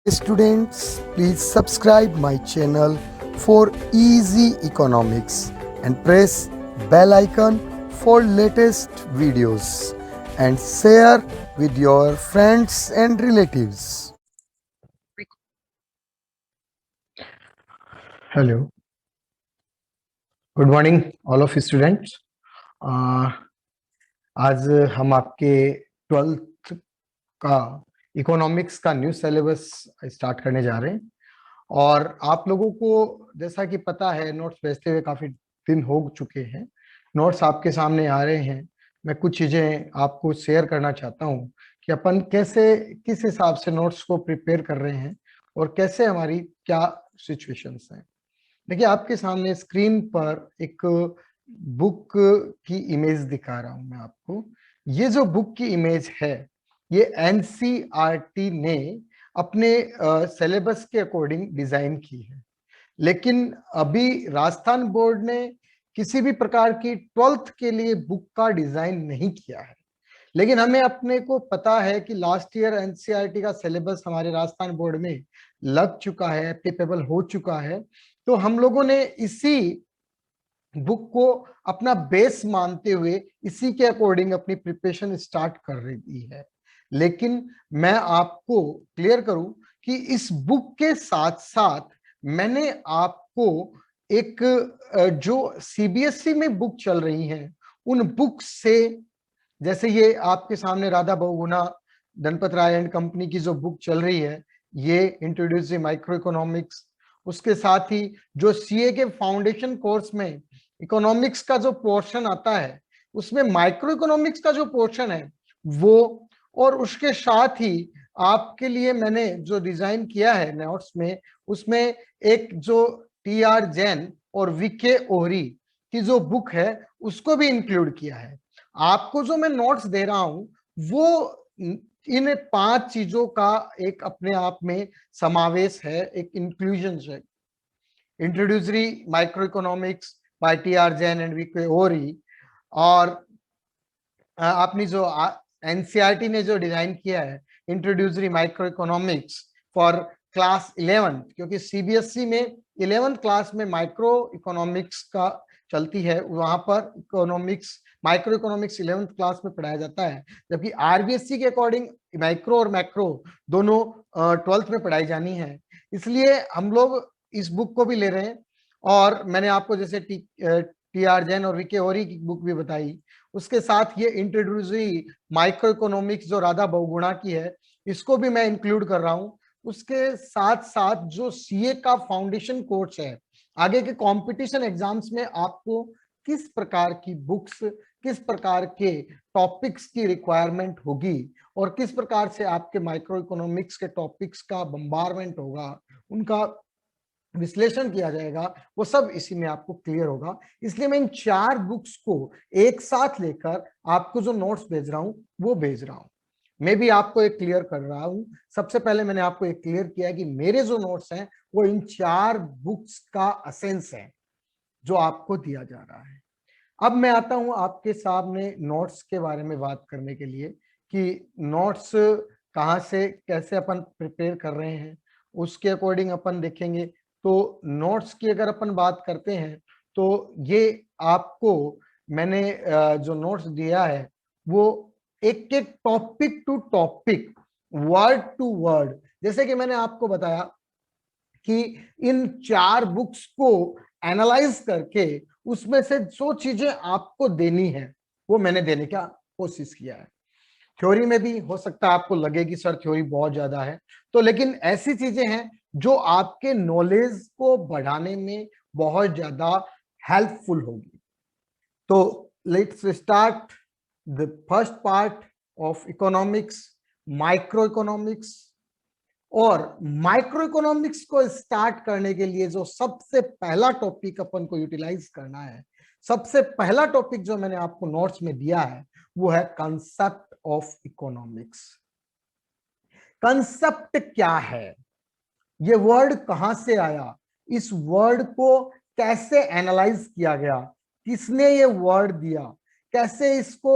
Students, please subscribe my channel for easy economics and press bell icon for latest videos and share with your friends and relatives. Hello, good morning all of students. आज हम आपके 12th का economics का new syllabus start करने जा रहे हैं और आप लोगों को जैसा कि पता है नोट्स भेजते हुए काफी दिन हो चुके हैं। नोट्स आपके सामने आ रहे हैं। मैं कुछ चीजें आपको शेयर करना चाहता हूं कि अपन कैसे किस हिसाब से नोट्स को प्रिपेयर कर रहे हैं और कैसे हमारी क्या सिचुएशंस हैं। देखिए आपके सामने स्क्रीन पर एक बुक की इमेज दिखा रहा हूं मैं आपको। ये जो बुक की इमेज है ये एनसीईआरटी ने अपने सिलेबस के अकॉर्डिंग डिजाइन की है, लेकिन अभी राजस्थान बोर्ड ने किसी भी प्रकार की 12th के लिए बुक का डिजाइन नहीं किया है। लेकिन हमें अपने को पता है कि लास्ट ईयर एनसीईआरटी का सिलेबस हमारे राजस्थान बोर्ड में लग चुका है, एप्लीकेबल हो चुका है। तो हम लोगों ने इसी बुक को अपना बेस मानते हुए इसी के अकॉर्डिंग अपनी प्रिपरेशन स्टार्ट कर रही है। लेकिन मैं आपको क्लियर करूं कि इस बुक के साथ साथ मैंने आपको एक जो सीबीएसई में बुक चल रही हैं उन बुक से, जैसे ये आपके सामने राधा बहुगुणा धनपत राय एंड कंपनी की जो बुक चल रही है ये इंट्रोड्यूसिंग माइक्रो इकोनॉमिक्स, उसके साथ ही जो सीए के फाउंडेशन कोर्स में इकोनॉमिक्स का जो पोर्शन आता है उसमें माइक्रो इकोनॉमिक्स का जो पोर्शन है वो, और उसके साथ ही आपके लिए मैंने जो डिजाइन किया है नोट्स में उसमें एक जो टी आर जैन और वीके ओहरी की जो बुक है उसको भी इंक्लूड किया है। आपको जो मैं नोट्स दे रहा हूं वो इन 5 चीजों का एक अपने आप में समावेश है, एक इंक्लूजन है। Introductory microeconomics by T R Jain and V K Ohri, और आपने जो एनसीईआरटी ने जो डिजाइन किया है introductory microeconomics for class 11, क्योंकि सीबीएसई में 11th क्लास में माइक्रो इकोनॉमिक्स का चलती है, वहां पर economics micro economics 11th class में पढ़ाया जाता है, जबकि आरबीएसई के अकॉर्डिंग माइक्रो और मैक्रो दोनों 12th में पढ़ाई जानी है। इसलिए हम लोग इस बुक को भी ले रहे हैं। और मैंने आपको जैसे टी आर जैन और वीके ओहरी की बुक भी बताई, उसके साथ ये इंट्रोड्यूसरी माइक्रो इकोनॉमिक्स जो राधा बहुगुणा की है इसको भी मैं इंक्लूड कर रहा हूं। उसके साथ साथ जो सीए का फाउंडेशन कोर्स है, आगे के कंपटीशन एग्जाम्स में आपको किस प्रकार की बुक्स, किस प्रकार के टॉपिक्स की रिक्वायरमेंट होगी और किस प्रकार से आपके माइक्रो इकोनॉमिक्स के टॉपिक्स का बम्बारमेंट होगा, उनका विश्लेषण किया जाएगा, वो सब इसी में आपको क्लियर होगा। इसलिए मैं इन 4 बुक्स को एक साथ लेकर आपको जो नोट्स भेज रहा हूं वो भेज रहा हूं। मैं भी आपको एक क्लियर कर रहा हूं। सबसे पहले मैंने आपको एक क्लियर किया कि मेरे जो नोट्स हैं वो इन 4 बुक्स का एसेंस है जो आपको दिया जा रहा है। अब मैं आता हूं आपके सामने नोट्स के बारे में बात करने के लिए कि नोट्स कहां से कैसे अपन प्रिपेयर कर रहे हैं, उसके अकॉर्डिंग अपन देखेंगे। तो नोट्स की अगर अपन बात करते हैं तो ये आपको मैंने जो नोट्स दिया है वो एक एक topic to topic, word to word, जैसे कि मैंने आपको बताया कि इन 4 बुक्स को एनालाइज करके उसमें से जो चीजें आपको देनी है वो मैंने देने का कोशिश किया है। थ्योरी में भी हो सकता है आपको लगे कि सर थ्योरी बहुत ज्यादा है, तो लेकिन ऐसी चीजें हैं जो आपके नॉलेज को बढ़ाने में बहुत ज्यादा हेल्पफुल होगी। तो let's start the first part of economics, micro economics. और माइक्रो इकोनॉमिक्स को स्टार्ट करने के लिए जो सबसे पहला टॉपिक अपन को यूटिलाइज करना है, सबसे पहला टॉपिक जो मैंने आपको नोट्स में दिया है वो है कंसेप्ट ऑफ इकोनॉमिक्स। कंसेप्ट क्या है, ये वर्ड कहां से आया, इस वर्ड को कैसे एनालाइज किया गया, किसने ये वर्ड दिया, कैसे इसको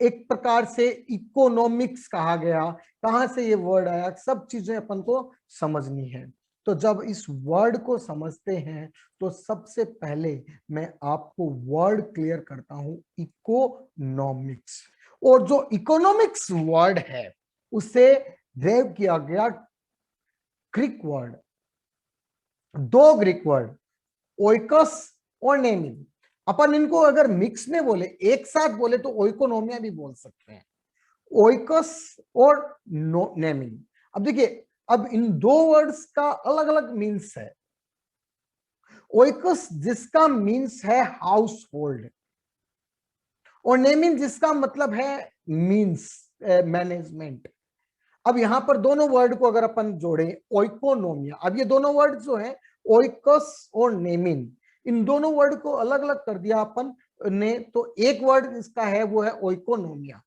एक प्रकार से इकोनॉमिक्स कहा गया, कहां से ये वर्ड आया, सब चीजें अपन को समझनी है। तो जब इस वर्ड को समझते हैं तो सबसे पहले मैं आपको वर्ड क्लियर करता हूं, इकोनॉमिक्स। और जो इकोनॉमिक्स वर्ड है उसे ड्राइव किया गया ग्रीक वर्ड, दो ग्रीक वर्ड, ओइकस और नेमिन। अपन इनको अगर मिक्स में बोले, एक साथ बोले, तो ओइकोनोमिया भी बोल सकते हैं, ओइकस और नेमिन। अब देखिए, अब इन दो वर्ड्स का अलग अलग मीन्स है। ओइकस जिसका मीन्स है हाउस होल्ड, और नेमिन जिसका मतलब है मीन्स मैनेजमेंट। अब यहां पर दोनों वर्ड को अगर अपन जोड़ें, ओइकोनोमिया, अब ये दोनों वर्ड जो है ओइकस और नेमिन, इन दोनों वर्ड को अलग अलग कर दिया अपन ने, तो एक वर्ड इसका है वो है ओइकोनोमिया।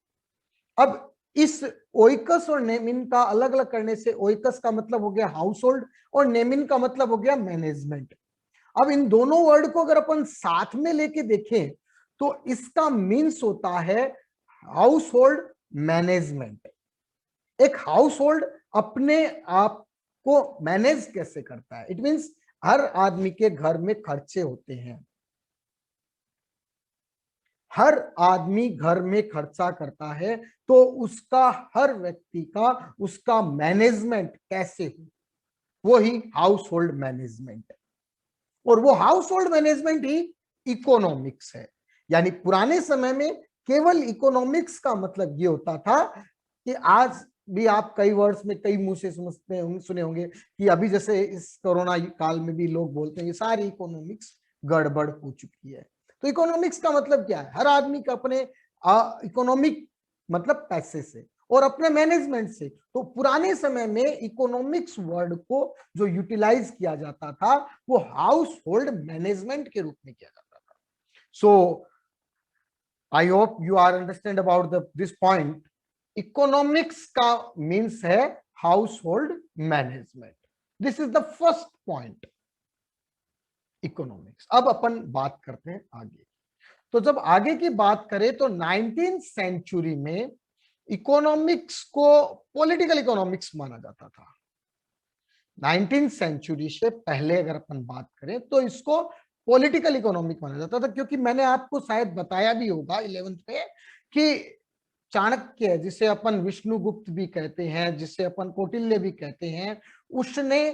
अब इस ओइकस और नेमिन का अलग अलग करने से ओइकस का मतलब हो गया हाउस होल्ड और नेमिन का मतलब हो गया मैनेजमेंट। अब इन दोनों वर्ड को अगर अपन साथ में लेके देखें तो इसका मीन्स होता है हाउस होल्ड मैनेजमेंट। एक हाउस होल्ड अपने आप को मैनेज कैसे करता है, इट मीन्स हर आदमी के घर में खर्चे होते हैं, हर आदमी घर में खर्चा करता है, तो उसका हर व्यक्ति का उसका मैनेजमेंट कैसे हो, वो ही हाउस होल्ड मैनेजमेंट। और वो हाउस होल्ड मैनेजमेंट ही इकोनॉमिक्स है। यानी पुराने समय में केवल इकोनॉमिक्स का मतलब ये होता था कि आज भी आप कई वर्ड्स में कई मुंह से सुने होंगे कि अभी जैसे इस कोरोना काल में भी लोग बोलते हैं ये सारी इकोनॉमिक्स गड़बड़ हो चुकी है। तो इकोनॉमिक्स का मतलब क्या है, हर आदमी का अपने इकोनॉमिक मतलब पैसे से और अपने मैनेजमेंट से। तो पुराने समय में इकोनॉमिक्स वर्ड को जो यूटिलाइज किया जाता था वो हाउस होल्ड मैनेजमेंट के रूप में किया जाता था। So I hope you are understand about this point. Economics का मीन्स है household management. This is the first point, economics. अब अपन बात करते हैं आगे। तो जब आगे की बात करें तो 19th सेंचुरी में इकोनॉमिक्स को पॉलिटिकल इकोनॉमिक्स माना जाता था। 19th सेंचुरी से पहले अगर अपन बात करें तो इसको पॉलिटिकल इकोनॉमिक माना जाता था, क्योंकि मैंने आपको शायद बताया भी होगा 11th में कि चाणक्य, जिसे अपन विष्णुगुप्त भी कहते हैं, जिसे अपन कौटिल्य भी कहते हैं, उसने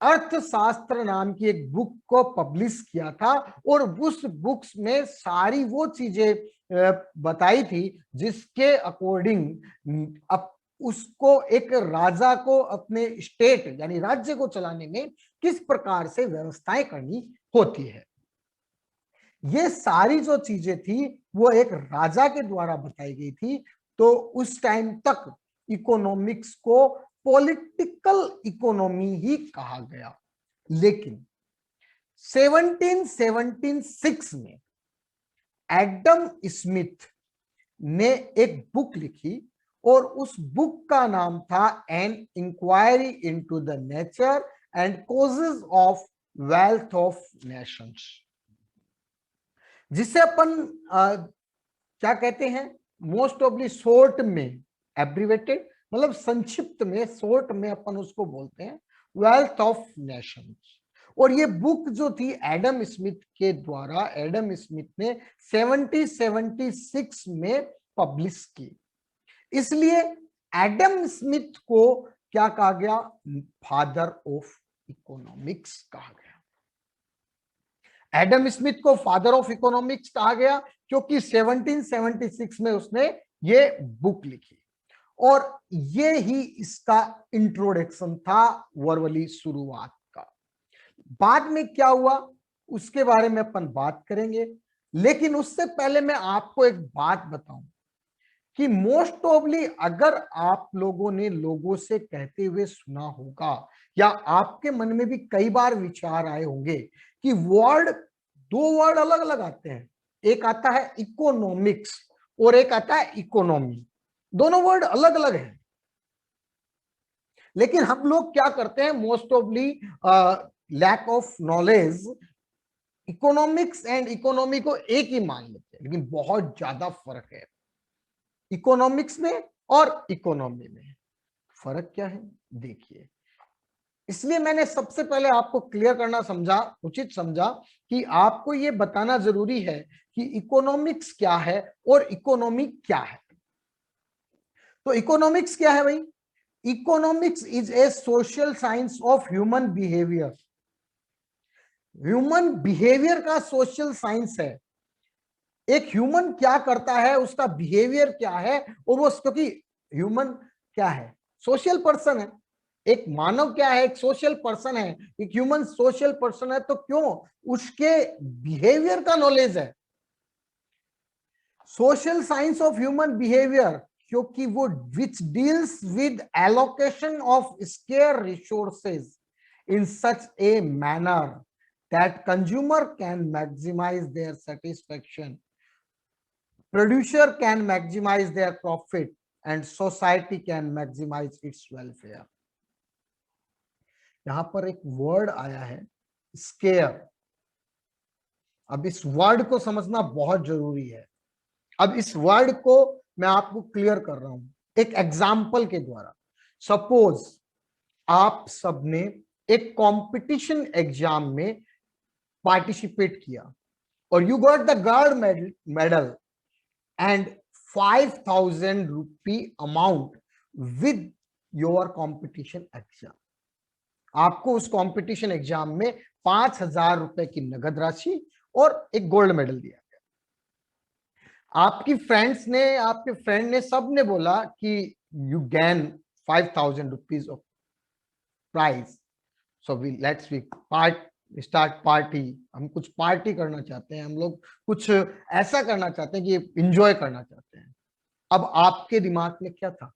अर्थशास्त्र नाम की एक बुक को पब्लिश किया था। और उस बुक्स में सारी वो चीजें बताई थी जिसके अकॉर्डिंग अब उसको एक राजा को अपने स्टेट यानी राज्य को चलाने में किस प्रकार से व्यवस्थाएं करनी होती है। ये सारी जो चीजें थी वो एक राजा के द्वारा बताई गई थी। तो उस टाइम तक इकोनॉमिक्स को पॉलिटिकल इकोनॉमी ही कहा गया। लेकिन 1776 में एडम स्मिथ ने एक बुक लिखी और उस बुक का नाम था an inquiry into the nature and causes of wealth of nations, जिसे अपन क्या कहते हैं मोस्ट ऑफली शॉर्ट में एब्रीवेटेड, मतलब संक्षिप्त में शॉर्ट में अपन उसको बोलते हैं वेल्थ ऑफ नेशंस। और ये बुक जो थी एडम स्मिथ के द्वारा, एडम स्मिथ ने 1776 में पब्लिश की। इसलिए एडम स्मिथ को क्या कहा गया, फादर ऑफ इकोनॉमिक्स कहा गया। एडम स्मिथ को फादर ऑफ इकोनॉमिक्स कहा गया क्योंकि 1776 में उसने ये बुक लिखी। और ये ही इसका इंट्रोडक्शन था, वर्बली शुरुआत का। बाद में क्या हुआ उसके बारे में अपन बात करेंगे, लेकिन उससे पहले मैं आपको एक बात बताऊं कि मोस्ट प्रोबेबली अगर आप लोगों ने लोगों से कहते हुए सुना होगा या आपके मन में भी कई बार विचार आए होंगे कि दो वर्ड अलग अलग आते हैं, एक आता है इकोनॉमिक्स और एक आता है इकोनॉमी। दोनों वर्ड अलग अलग हैं, लेकिन हम लोग क्या करते हैं most probably lack of knowledge economics and economy को एक ही मान लेते हैं, लेकिन बहुत ज्यादा फर्क है। इकोनॉमिक्स में और इकोनॉमी में फर्क क्या है देखिए। इसलिए मैंने सबसे पहले आपको क्लियर करना उचित समझा कि आपको यह बताना जरूरी है कि इकोनॉमिक्स क्या है और इकोनॉमी क्या है। तो इकोनॉमिक्स क्या है भाई? Economics is a social science of human behaviour. Human behaviour का सोशल साइंस है। एक ह्यूमन क्या करता है, उसका बिहेवियर क्या है, और वो क्योंकि ह्यूमन क्या है, सोशल पर्सन है। एक मानव क्या है, एक सोशल पर्सन है। एक ह्यूमन सोशल पर्सन है, तो क्यों उसके बिहेवियर का नॉलेज है। Social science of human behaviour, क्योंकि वो which deals with allocation of scarce resources in such a manner that consumer can maximize their satisfaction, producer can maximize their profit, and society can maximize its welfare. यहां पर एक word आया है square. अब इस word को समझना बहुत जरूरी है। अब इस वर्ड को मैं आपको क्लियर कर रहा हूं एक एग्जाम्पल के द्वारा। सपोज आप सबने एक कंपटीशन एग्जाम में पार्टिसिपेट किया और you got the gold medal and 5,000 rupee amount with your competition exam। आपको उस कंपटीशन एग्जाम में 5,000 रुपए की नगद राशि और एक गोल्ड मेडल दिया गया। आपके फ्रेंड ने सबने बोला कि you gain 5,000 rupees of prize, so let's start party. हम कुछ पार्टी करना चाहते हैं, हम लोग कुछ ऐसा करना चाहते हैं कि एंजॉय करना चाहते हैं। अब आपके दिमाग में क्या था?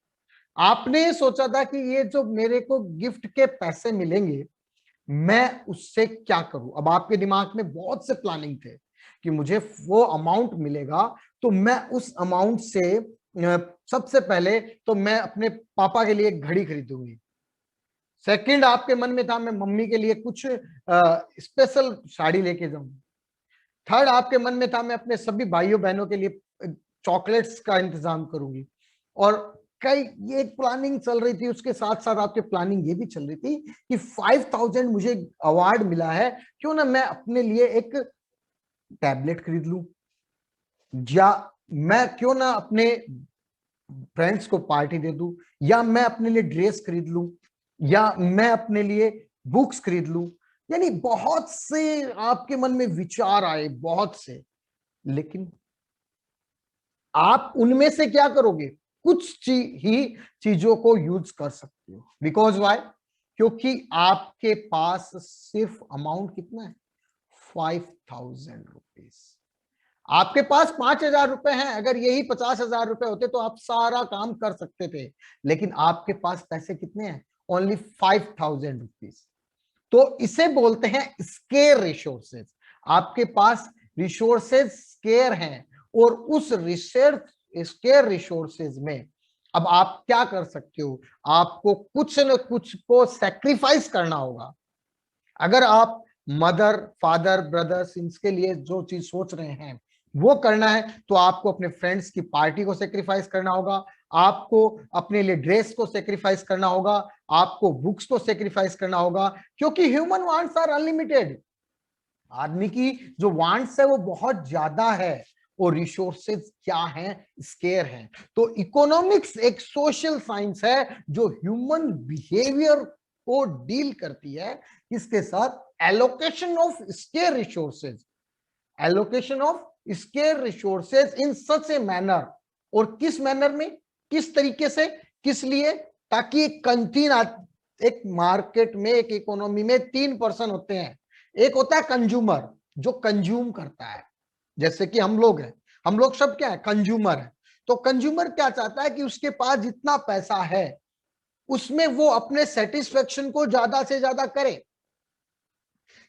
आपने सोचा था कि ये जो मेरे को गिफ्ट के पैसे मिलेंगे, मैं उससे क्या करूं। अब आपके दिमाग में बहुत से प्लानिंग थे कि मुझे वो अमाउंट मिलेगा तो मैं उस अमाउंट से सबसे पहले तो मैं अपने पापा के लिए एक घड़ी खरीदूंगी। सेकंड, आपके मन में था मैं मम्मी के लिए कुछ स्पेशल साड़ी लेके जाऊं। थर्ड, आपके मन में था मैं अपने सभी भाइयों बहनों के लिए चॉकलेट्स का इंतजाम करूंगी। और कई ये प्लानिंग चल रही थी, उसके साथ साथ आपके प्लानिंग ये भी चल रही थी कि 5,000 मुझे अवार्ड मिला है, क्यों ना मैं अपने लिए एक टैबलेट खरीद लूं, या मैं क्यों ना अपने फ्रेंड्स को पार्टी दे दूं, या मैं अपने लिए ड्रेस खरीद लूं, या मैं अपने लिए बुक्स खरीद लूं। यानी बहुत से आपके मन में विचार आए, बहुत से। लेकिन आप उनमें से क्या करोगे? कुछ ही चीजों को यूज कर सकते हो। Because why? क्योंकि आपके पास सिर्फ अमाउंट कितना है? 5,000 रुपीज। आपके पास 5,000 रुपए हैं। अगर यही 50,000 रुपए होते तो आप सारा काम कर सकते थे, लेकिन आपके पास पैसे कितने हैं? Only 5,000 rupees. तो इसे बोलते हैं स्केयर रिसोर्सेज। आपके पास रिसोर्सेज स्केयर हैं, और उस स्केयर रिसोर्सेज में अब आप क्या कर सकते हो? आपको कुछ न कुछ को सैक्रिफाइस करना होगा। अगर आप मदर, फादर, ब्रदर्स, इनके लिए जो चीज सोच रहे हैं वो करना है, तो आपको अपने फ्रेंड्स की पार्टी को सेक्रीफाइस करना होगा, आपको अपने लिए ड्रेस को सेक्रीफाइस करना होगा, आपको बुक्स को सेक्रीफाइस करना होगा, क्योंकि ह्यूमन वांट्स आर अनलिमिटेड। आदमी की जो वांट्स है वो बहुत ज्यादा है, और रिसोर्सेज क्या हैं? स्केयर हैं। तो इकोनॉमिक्स एक सोशल साइंस है जो ह्यूमन बिहेवियर को डील करती है, किसके साथ? Allocation of scarce resources. Allocation of scarce resources in such a manner. और किस मैनर में, किस तरीके से, किस लिए? ताकि एक मार्केट में, एक इकोनॉमी में 3 पर्सन होते हैं। एक होता है कंज्यूमर, जो कंज्यूम करता है, जैसे कि हम लोग हैं। हम लोग सब क्या है? कंज्यूमर है। तो कंज्यूमर क्या चाहता है कि उसके पास जितना पैसा है उसमें वो अपने सेटिस्फेक्शन को ज्यादा से ज्यादा करे।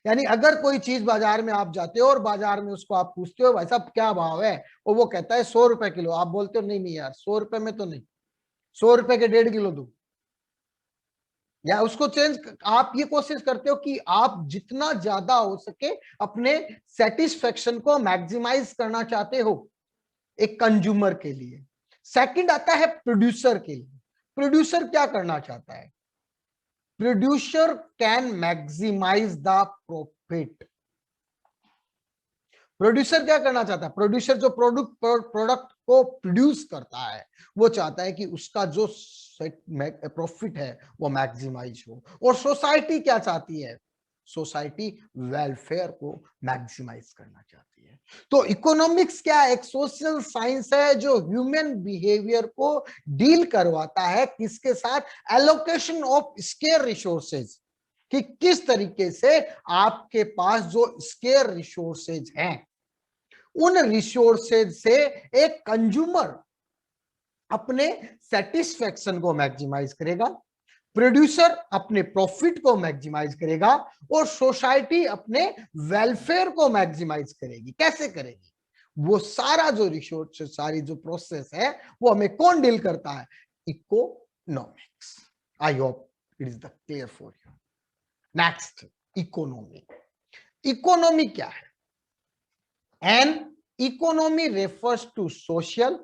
यानी अगर कोई चीज बाजार में आप जाते हो और बाजार में उसको आप पूछते हो भाई साहब क्या भाव है, और वो कहता है 100 रुपए किलो, आप बोलते हो नहीं नहीं यार 100 रुपए में तो नहीं, 100 रुपए के 1.5 किलो दो, या उसको चेंज। आप ये कोशिश करते हो कि आप जितना ज्यादा हो सके अपने सेटिस्फेक्शन को मैक्सिमाइज करना चाहते हो, एक कंज्यूमर के लिए। सेकंड आता है प्रोड्यूसर के लिए। प्रोड्यूसर क्या करना चाहता है? Producer can maximize the profit. Producer क्या करना चाहता है? प्रोड्यूसर जो प्रोडक्ट को प्रोड्यूस करता है वो चाहता है कि उसका जो प्रॉफिट है वो मैक्सिमाइज हो। और सोसाइटी क्या चाहती है? सोसाइटी वेलफेयर को मैक्सिमाइज करना चाहती है। तो इकोनॉमिक्स क्या है? एक सोशल साइंस है जो ह्यूमन बिहेवियर को डील करवाता है किसके साथ? एलोकेशन ऑफ स्केयर रिसोर्सेज, कि किस तरीके से आपके पास जो स्केयर रिसोर्सेज हैं उन रिसोर्सेज से एक कंज्यूमर अपने सेटिस्फेक्शन को मैक्सिमाइज करेगा, प्रोड्यूसर अपने प्रॉफिट को मैक्सिमाइज करेगा और सोसाइटी अपने वेलफेयर को मैक्सिमाइज करेगी। कैसे करेगी? वो सारा जो रिसोर्स, सारी जो प्रोसेस है वो हमें कौन डील करता है? Economics. I hope it is the clear for you. Next, economy. Economy क्या है? An economy refers to social,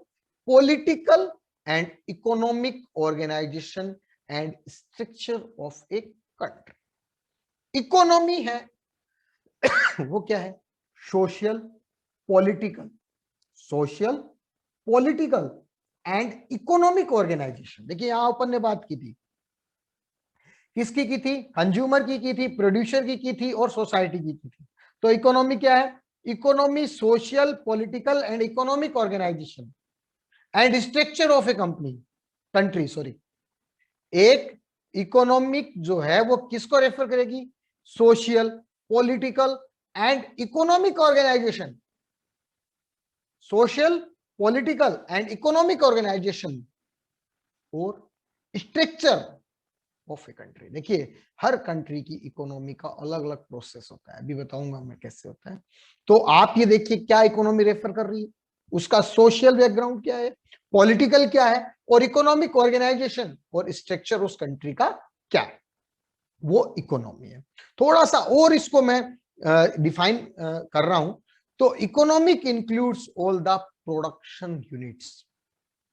political and economic organisation and structure of a country. Economy है वो क्या है? Social, political, and economic organization. देखिए यहां अपन ने बात की थी, किसकी की थी? कंज्यूमर की थी, प्रोड्यूसर की थी और सोसाइटी की थी। तो इकोनॉमी क्या है? Economy social, political and economic organisation and structure of a country. Sorry, एक इकोनॉमिक जो है वो किसको रेफर करेगी? Social, political and economic organisation. Social, political and economic organisation और स्ट्रक्चर ऑफ ए कंट्री। देखिए हर कंट्री की इकोनॉमी का अलग अलग प्रोसेस होता है, अभी बताऊंगा मैं कैसे होता है। तो आप ये देखिए क्या इकोनॉमी रेफर कर रही है, उसका सोशल बैकग्राउंड क्या है, पॉलिटिकल क्या है और इकोनॉमिक ऑर्गेनाइजेशन और स्ट्रक्चर उस कंट्री का क्या है, वो इकोनॉमी है। थोड़ा सा और इसको मैं डिफाइन कर रहा हूं। तो economic includes all the production units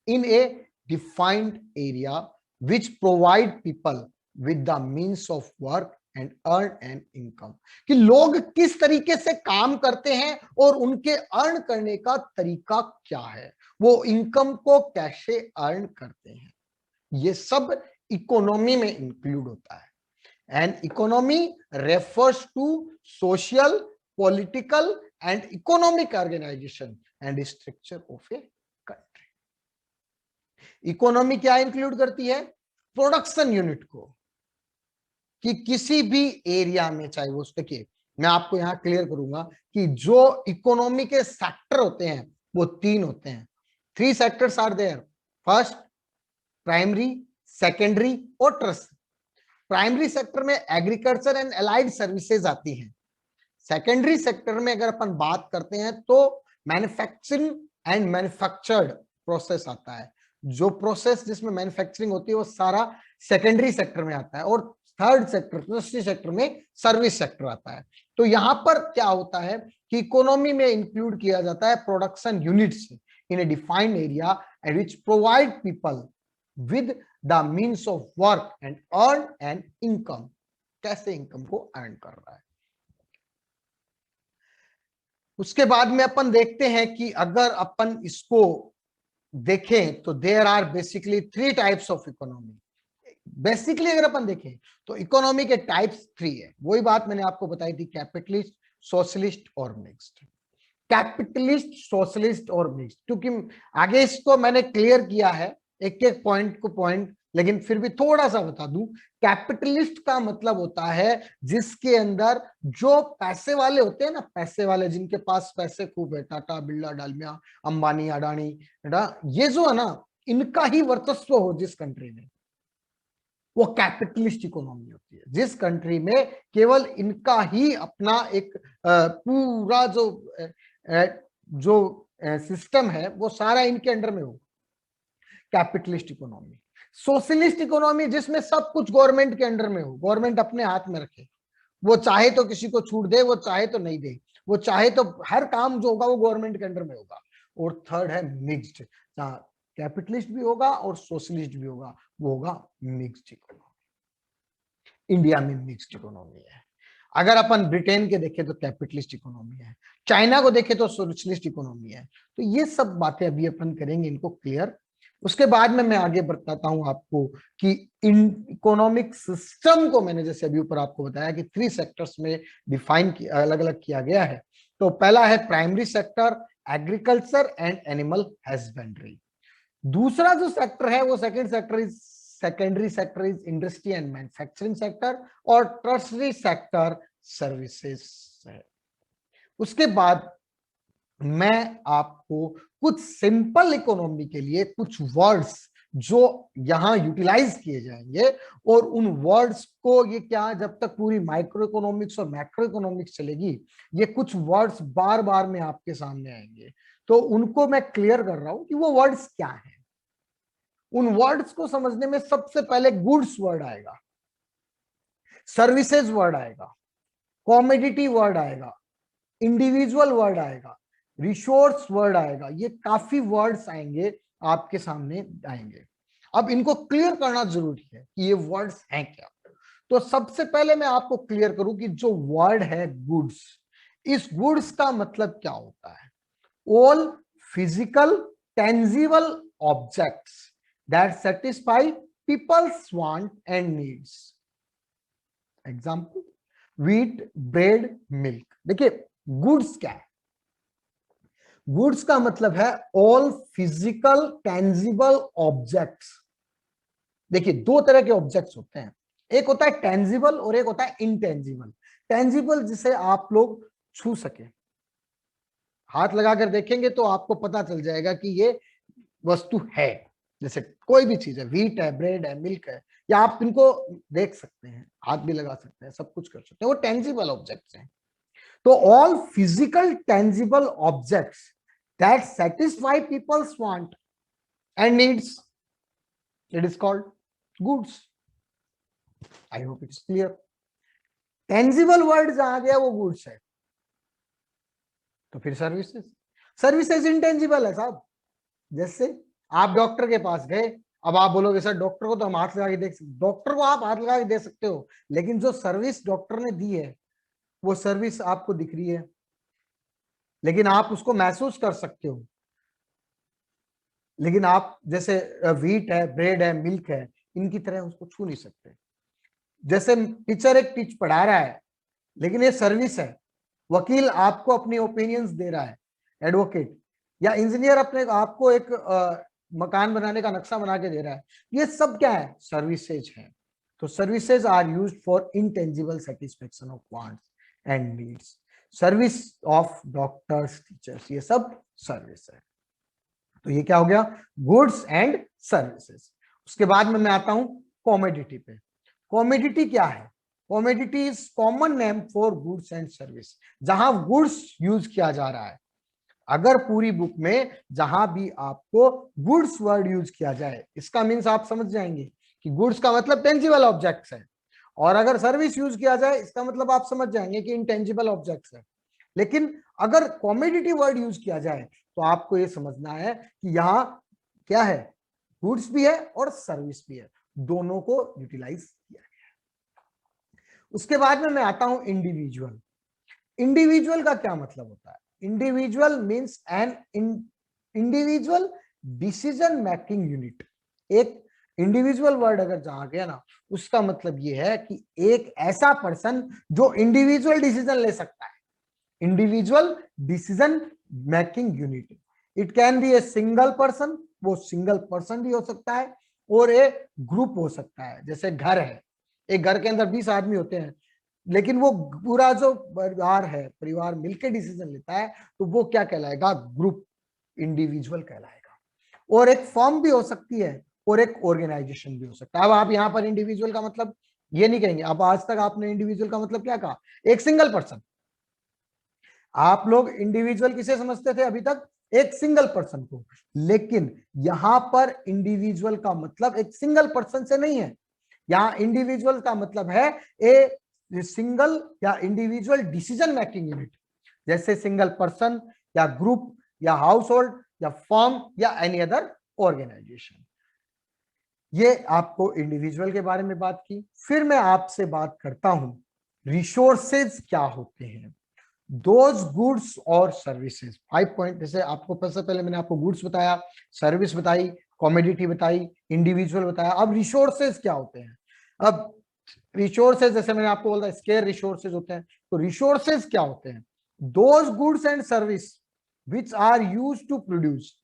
in a defined area which provide people with the means of work and earn an income। कि लोग किस तरीके से काम करते हैं और उनके अर्न करने का तरीका क्या है, वो इनकम को कैसे अर्न करते हैं, ये सब इकोनॉमी में इंक्लूड होता है। And economy refers to social, political and economic organisation and structure of a country. Economy क्या इंक्लूड करती है? प्रोडक्शन यूनिट को, कि किसी भी एरिया में, चाहे वो, देखिए मैं आपको यहां क्लियर करूंगा कि जो इकोनॉमी के सेक्टर होते हैं वो 3 होते हैं। 3 sectors are there. First, primary, secondary और टर्सरी। प्राइमरी सेक्टर में एग्रीकल्चर एंड एलाइड सर्विसेज आती हैं। सेकेंडरी सेक्टर में अगर अपन बात करते हैं तो मैन्युफैक्चरिंग एंड मैन्युफैक्चर्ड प्रोसेस आता है। जो प्रोसेस जिसमें मैन्युफैक्चरिंग होती है वो सारा सेकेंडरी सेक्टर में आता है। और थर्ड सेक्टर, टर्सरी सेक्टर में सर्विस सेक्टर आता है। तो यहां पर क्या होता है कि इकोनॉमी में इंक्लूड किया जाता है production units in A defined area and which provide people with the means of work and earn an income. कैसे इनकम को अर्न कर रहा है। उसके बाद में अपन देखते हैं कि अगर अपन इसको देखें तो there are basically 3 types of economy. Basically अगर अपन देखें तो इकोनॉमी के टाइप्स 3 है। वही बात मैंने आपको बताई थी, कैपिटलिस्ट, सोशलिस्ट और मिक्स्ड। कैपिटलिस्ट, सोशलिस्ट और मिक्स्ड, क्योंकि आगे इसको मैंने क्लियर किया है एक एक पॉइंट को पॉइंट, लेकिन फिर भी थोड़ा सा बता दूं। कैपिटलिस्ट का मतलब होता है जिसके अंदर जो पैसे वाले होते हैं ना, पैसे वाले जिनके पास पैसे खूब है, टाटा, बिरला, डालमिया, अंबानी, अडानी, ये जो है ना, इनका ही वर्चस्व हो जिस कंट्री में, वो कैपिटलिस्ट इकोनॉमी होती है। जिस कंट्री में केवल इनका ही अपना एक पूरा जो सिस्टम है वो सारा इनके अंडर में हो, कैपिटलिस्ट इकोनॉमी। सोशलिस्ट इकोनॉमी जिसमें सब कुछ गवर्नमेंट के अंडर में हो, गवर्नमेंट अपने हाथ में रखे, वो चाहे तो किसी को छूट दे, वो चाहे तो नहीं दे, वो चाहे तो हर काम जो होगा वो गवर्नमेंट के अंडर में होगा। और थर्ड है मिक्स्ड, जहां कैपिटलिस्ट भी होगा और सोशलिस्ट भी होगा, वो होगा मिक्स्ड इकोनॉमी। इंडिया में मिक्स्ड इकोनॉमी है। अगर अपन ब्रिटेन के देखें तो कैपिटलिस्ट इकोनॉमी है, चाइना को देखें तो सोशलिस्ट इकोनॉमी है। तो ये सब बातें अभी अपन करेंगे इनको क्लियर। उसके बाद में मैं आगे बताता हूं आपको कि इन इकोनॉमिक सिस्टम को मैंने जैसे अभी ऊपर आपको बताया कि 3 सेक्टर्स में डिफाइन अलग अलग किया गया है। तो पहला है primary sector, agriculture and animal husbandry. दूसरा जो सेक्टर है वो secondary sector is industry and manufacturing sector, और टर्शरी सेक्टर सर्विसेज है। उसके बाद मैं आपको कुछ सिंपल इकोनॉमी के लिए कुछ वर्ड्स जो यहां यूटिलाइज किए जाएंगे, और उन वर्ड्स को ये क्या, जब तक पूरी माइक्रो इकोनॉमिक्स और मैक्रो इकोनॉमिक्स चलेगी, ये कुछ वर्ड्स बार बार में आपके सामने आएंगे। तो उनको मैं क्लियर कर रहा हूं कि वो वर्ड्स क्या है। उन वर्ड्स को समझने में सबसे पहले गुड्स वर्ड आएगा, सर्विसेज वर्ड आएगा, कॉमोडिटी वर्ड आएगा, इंडिविजुअल वर्ड आएगा, रिसोर्स वर्ड आएगा। ये काफी वर्ड्स आएंगे, आपके सामने आएंगे। अब इनको क्लियर करना जरूरी है कि ये वर्ड्स हैं क्या। तो सबसे पहले मैं आपको क्लियर करूं कि जो वर्ड है गुड्स, इस गुड्स का मतलब क्या होता है। All physical tangible objects that satisfy people's want and needs. Example, wheat, bread, milk। देखिए गुड्स क्या है, गुड्स का मतलब है ऑल फिजिकल टेंजिबल ऑब्जेक्ट्स। देखिए 2 तरह के ऑब्जेक्ट्स होते हैं, एक होता है टेंजिबल और एक होता है इनटेंजिबल। टेंजिबल जिसे आप लोग छू सके, हाथ लगाकर देखेंगे तो आपको पता चल जाएगा कि ये वस्तु है। जैसे कोई भी चीज है, व्हीट है, ब्रेड है, मिल्क है, या आप इनको देख सकते हैं, हाथ भी लगा सकते हैं, सब कुछ कर सकते हैं, वो टेंजिबल ऑब्जेक्ट्स हैं। तो all physical tangible objects that satisfy people's want and needs, it is called goods. I hope it's clear. Tangible word जहां गया वो गुड्स है। तो फिर सर्विसेज, सर्विसेज इंटेंजिबल है साहब। जैसे आप डॉक्टर के पास गए, अब आप बोलोगे सर डॉक्टर को तो हम हाथ लगा के देख सकते, डॉक्टर को आप हाथ लगा के दे सकते हो, लेकिन जो सर्विस डॉक्टर ने दी है वो सर्विस आपको दिख रही है, लेकिन आप उसको महसूस कर सकते हो। लेकिन आप जैसे व्हीट है, ब्रेड है, मिल्क है, इनकी तरह उसको छू नहीं सकते। जैसे टीचर एक टीच पढ़ा रहा है, लेकिन ये सर्विस है। वकील आपको अपनी ओपिनियंस दे रहा है, एडवोकेट, या इंजीनियर अपने आपको एक मकान बनाने का नक्शा बना के दे रहा है। ये सब क्या है, सर्विसेज है। तो services are used for intangible satisfaction of wants and needs. Service of doctors, teachers, ये सब सर्विस है। तो ये क्या हो गया, गुड्स एंड सर्विसेज। उसके बाद में मैं आता हूं कॉमोडिटी पे। कॉमोडिटी क्या है, commodity is common name for goods and service. जहां गुड्स यूज किया जा रहा है, अगर पूरी बुक में जहां भी आपको गुड्स वर्ड यूज किया जाए, इसका मीन्स आप समझ जाएंगे कि गुड्स का मतलब टेंजिबल ऑब्जेक्ट्स है, और अगर सर्विस यूज किया जाए इसका मतलब आप समझ जाएंगे कि इनटेंजिबल ऑब्जेक्ट्स है। लेकिन अगर कॉमोडिटी वर्ड यूज किया जाए तो आपको यह समझना है कि यहां क्या है, गुड्स भी है और सर्विस भी है, दोनों को यूटिलाइज किया गया है। उसके बाद में मैं आता हूं इंडिविजुअल। इंडिविजुअल का क्या मतलब होता है, individual means an individual decision making unit. एक इंडिविजुअल वर्ड अगर जहां गया ना, उसका मतलब यह है कि एक ऐसा पर्सन जो इंडिविजुअल डिसीजन ले सकता है, individual decision making unit. It can be a single person, वो सिंगल पर्सन भी हो सकता है, और ए ग्रुप हो सकता है। जैसे घर है, एक घर के अंदर 20 आदमी होते हैं, लेकिन वो पूरा जो परिवार है, परिवार मिलकर डिसीजन लेता है, तो वो क्या कहलाएगा, ग्रुप, इंडिविजुअल कहलाएगा। और एक फर्म भी हो सकती है और एक ऑर्गेनाइजेशन भी हो सकता है। अब आप यहाँ पर इंडिविजुअल का मतलब ये नहीं कहेंगे, अब आज तक आपने इंडिविजुअल का मतलब क्या कहा, एक सिंगल पर्सन। आप लोग इंडिविजुअल किसे समझते थे अभी तक, एक सिंगल पर्सन को, लेकिन यहां पर इंडिविजुअल का मतलब एक सिंगल पर्सन से नहीं है। यहां इंडिविजुअल का मतलब है ए सिंगल या इंडिविजुअल डिसीजन मेकिंग यूनिट, जैसे सिंगल पर्सन या ग्रुप या हाउस होल्ड या फर्म या एनी अदर ऑर्गेनाइजेशन। ये आपको इंडिविजुअल के बारे में बात की। फिर मैं आपसे बात करता हूं रिसोर्सेज क्या होते हैं, दोज गुड्स और सर्विसेज। 5 पॉइंट, जैसे आपको सबसे पहले मैंने आपको गुड्स बताया, सर्विस बताई, कॉमोडिटी बताई, इंडिविजुअल बताया। अब रिसोर्सेज क्या होते हैं? अब रिसोर्सेज जैसे मैंने आपको बोला स्केयर रिसोर्सेज होते हैं, तो रिसोर्सेज क्या होते हैं? Those goods and service which are use to produce,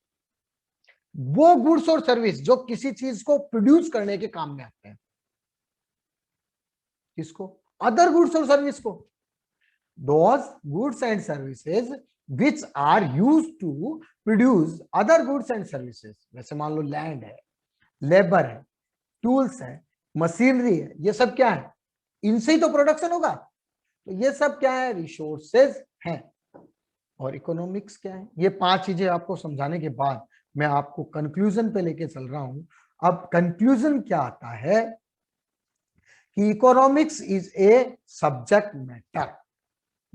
वो गुड्स और सर्विस जो किसी चीज को प्रोड्यूस करने के काम में आते हैं। किसको? अदर गुड्स और सर्विस को। those goods and services which are used to produce other goods and services। वैसे मान लो लैंड है, लेबर है, टूल्स है, मशीनरी है, ये सब क्या है? इनसे ही तो प्रोडक्शन होगा। तो ये सब क्या है? रिसोर्सेज हैं। और इकोनॉमिक्स क्या है? ये 5 चीजें आपको समझाने के बाद मैं आपको कंक्लूजन पे लेके चल रहा हूं। अब कंक्लूजन क्या आता है कि economics is a subject matter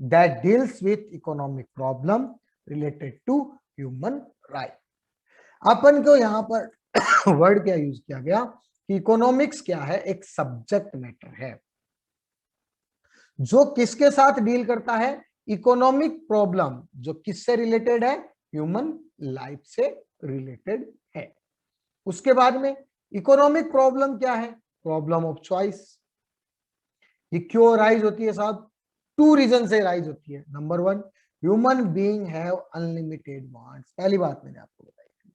that deals with economic problem related to human right। अपन को यहां पर वर्ड क्या यूज किया गया कि इकोनॉमिक्स क्या है? एक सब्जेक्ट मैटर है जो किसके साथ डील करता है? इकोनॉमिक प्रॉब्लम, जो किससे रिलेटेड है? ह्यूमन लाइफ से रिलेटेड है। उसके बाद में इकोनॉमिक प्रॉब्लम क्या है? Problem of choice. ये क्यों राइज होती है साहब? 2 रीजन से राइज होती है। Number 1, human being have unlimited wants. पहली बात मैंने आपको बताई थी,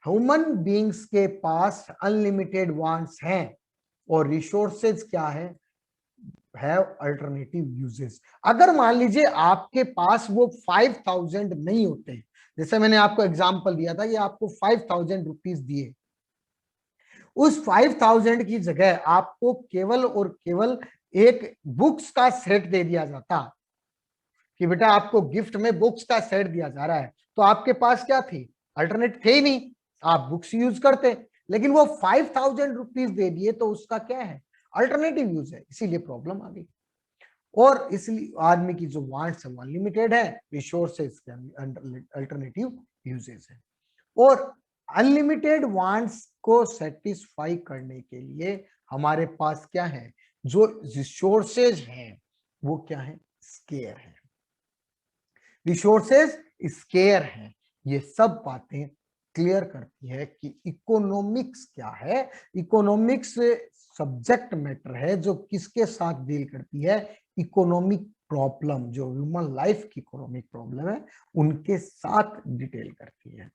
ह्यूमन बीइंग्स के पास अनलिमिटेड वांट्स हैं और रिसोर्सेज क्या है? Have alternative uses. अगर मान लीजिए आपके पास वो 5000 नहीं होते, जैसे मैंने आपको एग्जांपल दिया था, ये आपको 5000 रुपीज दिए, उस 5000 की जगह आपको केवल और केवल एक बुक्स का सेट दे दिया जाता कि बेटा आपको गिफ्ट में बुक्स का सेट दिया जा रहा है, तो आपके पास क्या थी? अल्टरनेट थे ही नहीं, आप बुक्स यूज करते। लेकिन वो 5000 रुपीज दे दिए तो उसका क्या है? अल्टरनेटिव यूज है, इसीलिए प्रॉब्लम आ गई। और इसलिए आदमी की जो वांट्स है वो अनलिमिटेड है, रिसोर्सेज के अल्टरनेटिव यूजेस है। और अनलिमिटेड वांट्स को सेटिस्फाई करने के लिए हमारे पास क्या है? जो रिसोर्सेज हैं वो क्या है? स्केयर है। रिसोर्सेज स्केयर हैं। ये सब बातें क्लियर करती है कि इकोनॉमिक्स क्या है। इकोनॉमिक्स सब्जेक्ट मैटर है जो किसके साथ डील करती है? इकोनॉमिक प्रॉब्लम, जो ह्यूमन लाइफ की इकोनॉमिक प्रॉब्लम है उनके साथ डिटेल करती है।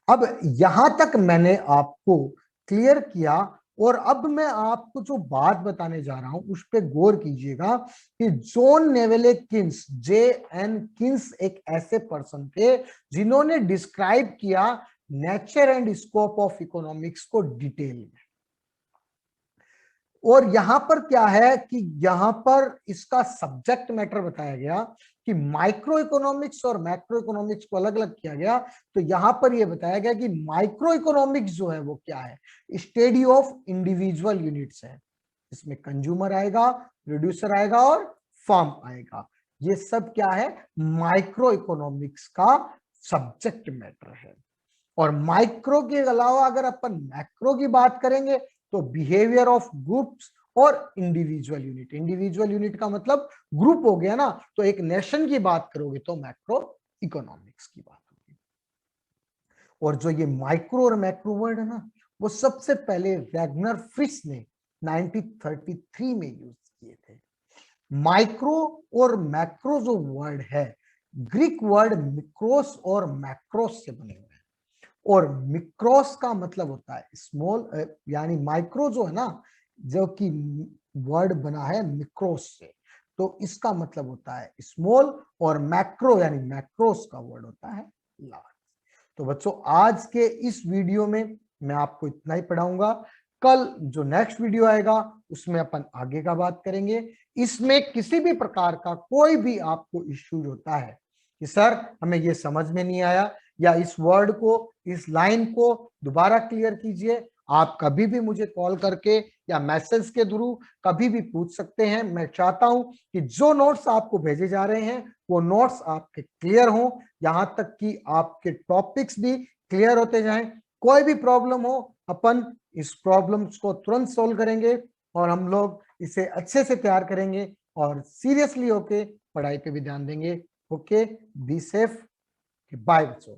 अब यहां तक मैंने आपको क्लियर किया और अब मैं आपको जो बात बताने जा रहा हूं उस पर गौर कीजिएगा कि जॉन नेवेले किन्स, J.N. किन्स एक ऐसे पर्सन थे जिन्होंने डिस्क्राइब किया nature and scope of economics को डिटेल में। और यहां पर क्या है कि यहां पर इसका सब्जेक्ट मैटर बताया गया कि माइक्रो इकोनॉमिक्स और मैक्रो इकोनॉमिक्स को अलग अलग किया गया। तो यहां पर यह बताया गया कि माइक्रो इकोनॉमिक्स जो है वो क्या है? स्टडी ऑफ इंडिविजुअल यूनिट्स है। इसमें कंज्यूमर आएगा, प्रोड्यूसर आएगा और फर्म आएगा। ये सब क्या है? माइक्रो इकोनॉमिक्स का सब्जेक्ट मैटर है। और माइक्रो के अलावा अगर अपन मैक्रो की बात करेंगे तो बिहेवियर ऑफ ग्रुप्स और इंडिविजुअल यूनिट। इंडिविजुअल यूनिट का मतलब ग्रुप हो गया ना, तो एक नेशन की बात करोगे तो मैक्रो इकोनॉमिक्स की बात होगी। और जो ये माइक्रो और मैक्रो वर्ड है ना, वो सबसे पहले वैगनर फ्रिस ने 1933 में यूज किए थे। माइक्रो और मैक्रो जो वर्ड है, ग्रीक वर्ड मिक्रोस और मैक्रोस से बने हुए हैं। और मिक्रोस का मतलब होता है स्मॉल, यानी माइक्रो जो है ना, जो कि वर्ड बना है मिक्रोस से, तो इसका मतलब होता है स्मॉल, और मैक्रो यानी मैक्रोस का वर्ड होता है लार्ज। तो बच्चों आज के इस वीडियो में मैं आपको इतना ही पढ़ाऊंगा। कल जो नेक्स्ट वीडियो आएगा उसमें अपन आगे का बात करेंगे। इसमें किसी भी प्रकार का कोई भी आपको इश्यूज होता है कि सर हमें ये समझ में नहीं आया या इस वर्ड को, इस लाइन को दोबारा क्लियर कीजिए, आप कभी भी मुझे कॉल करके या मैसेज के थ्रू कभी भी पूछ सकते हैं। मैं चाहता हूं कि जो नोट्स आपको भेजे जा रहे हैं वो नोट्स आपके क्लियर हों, यहां तक कि आपके टॉपिक्स भी क्लियर होते जाएं। कोई भी प्रॉब्लम हो अपन इस प्रॉब्लम्स को तुरंत सॉल्व करेंगे और हम लोग इसे अच्छे से तैयार करेंगे और सीरियसली होके पढ़ाई पे भी ध्यान देंगे। ओके, बी सेफ, बाय बच्चों।